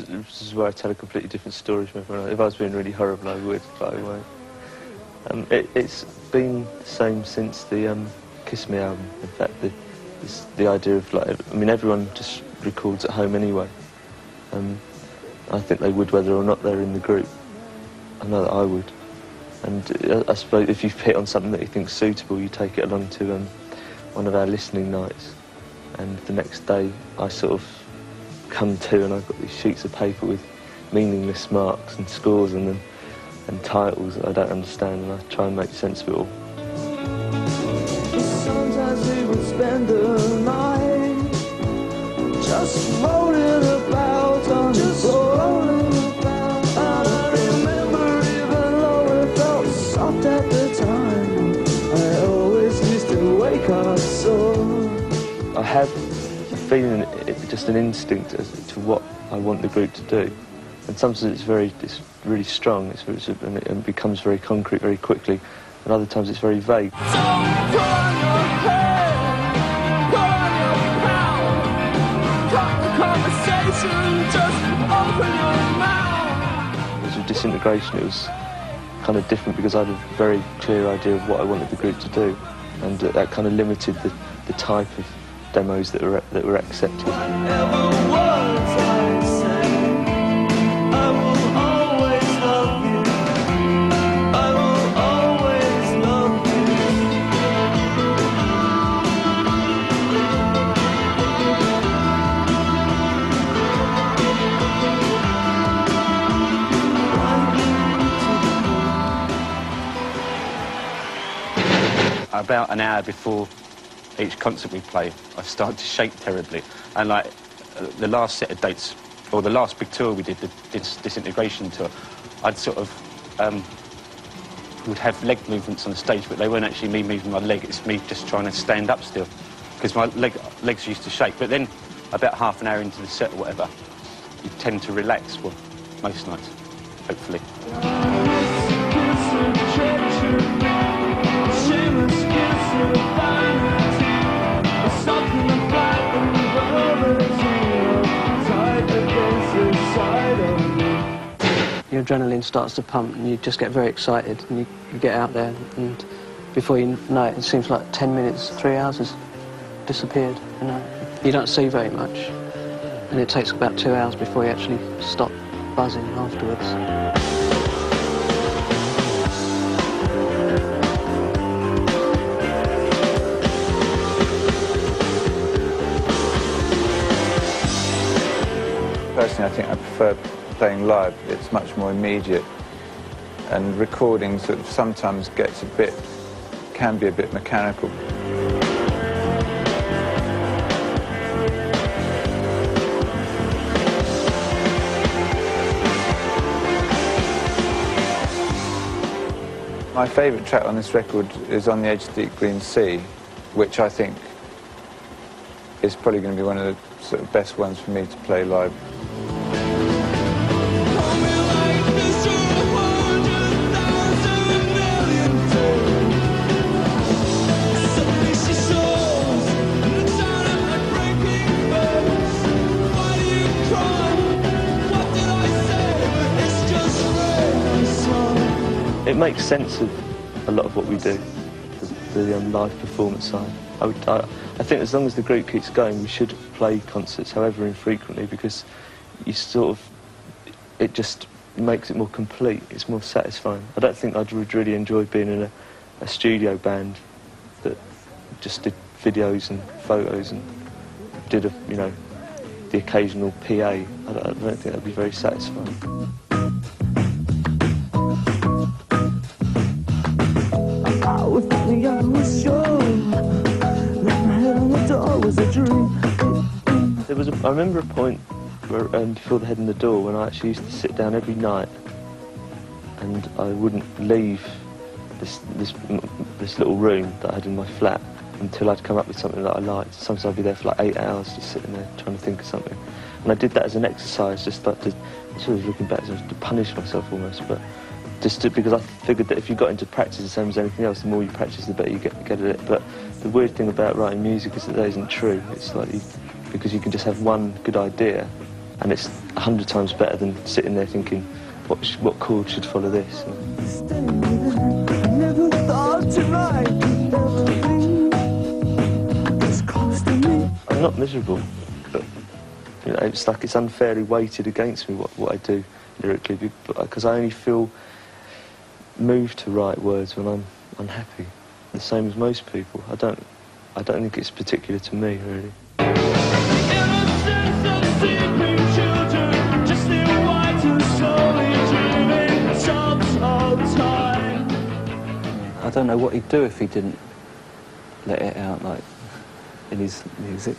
this is where I tell a completely different story from everyone else. If I was being really horrible, I would, but I won't. It's been the same since the Kiss Me album. In fact, the idea of, like, I mean, everyone just records at home anyway. I think they would whether or not they're in the group. I know that I would. And I suppose if you've hit on something that you think's suitable, you take it along to one of our listening nights. And the next day, I sort of come to, and I've got these sheets of paper with meaningless marks and scores in them and titles that I don't understand, and I try and make sense of it all. Sometimes we would spend the night just rolling about on the floor. And I remember, even though it felt soft at the time, I always used to wake up sore. I have a feeling, just an instinct as to what I want the group to do. And sometimes it's really strong, and it becomes very concrete very quickly, and other times it's very vague. Don't put on your head, put on your power, cut the conversation, just open your mouth. With Disintegration, it was kind of different because I had a very clear idea of what I wanted the group to do, and that kind of limited the type of demos that were accepted. About an hour before each concert we play, I start to shake terribly. And like the last set of dates, or the last big tour we did, the Disintegration tour, I'd sort of would have leg movements on the stage, but they weren't actually me moving my leg, it's me just trying to stand up still, because my legs used to shake. But then, about half an hour into the set or whatever, you tend to relax, well, most nights, hopefully. Your adrenaline starts to pump and you just get very excited, and you get out there, and before you know it, it seems like 10 minutes, 3 hours has disappeared. You know, you don't see very much, and it takes about 2 hours before you actually stop buzzing afterwards. Personally, I think I prefer playing live. It's much more immediate, and recording sort of sometimes can be a bit mechanical. My favourite track on this record is On the Edge of the Deep Green Sea, which I think is probably going to be one of the sort of best ones for me to play live. It makes sense of a lot of what we do, the live performance side. I think as long as the group keeps going, we should play concerts, however infrequently, because you sort of, it just makes it more complete, it's more satisfying. I don't think I'd really enjoy being in a studio band that just did videos and photos and did the occasional PA. I don't think that'd be very satisfying. I remember a point where, before the Head in the Door, when I actually used to sit down every night and I wouldn't leave this little room that I had in my flat until I'd come up with something that I liked. Sometimes I'd be there for like 8 hours just sitting there trying to think of something. And I did that as an exercise, just like to, sort of looking back, to punish myself almost, but because I figured that if you got into practice the same as anything else, the more you practice, the better you get at it. But the weird thing about writing music is that isn't true. It's like because you can just have one good idea and it's 100 times better than sitting there thinking, what chord should follow this? Never thought tonight everything is close to me. I'm not miserable, but you know, it's like it's unfairly weighted against me what I do lyrically, because I only feel moved to write words when I'm unhappy. The same as most people. I don't think it's particular to me, really. I don't know what he'd do if he didn't let it out, like, in his music.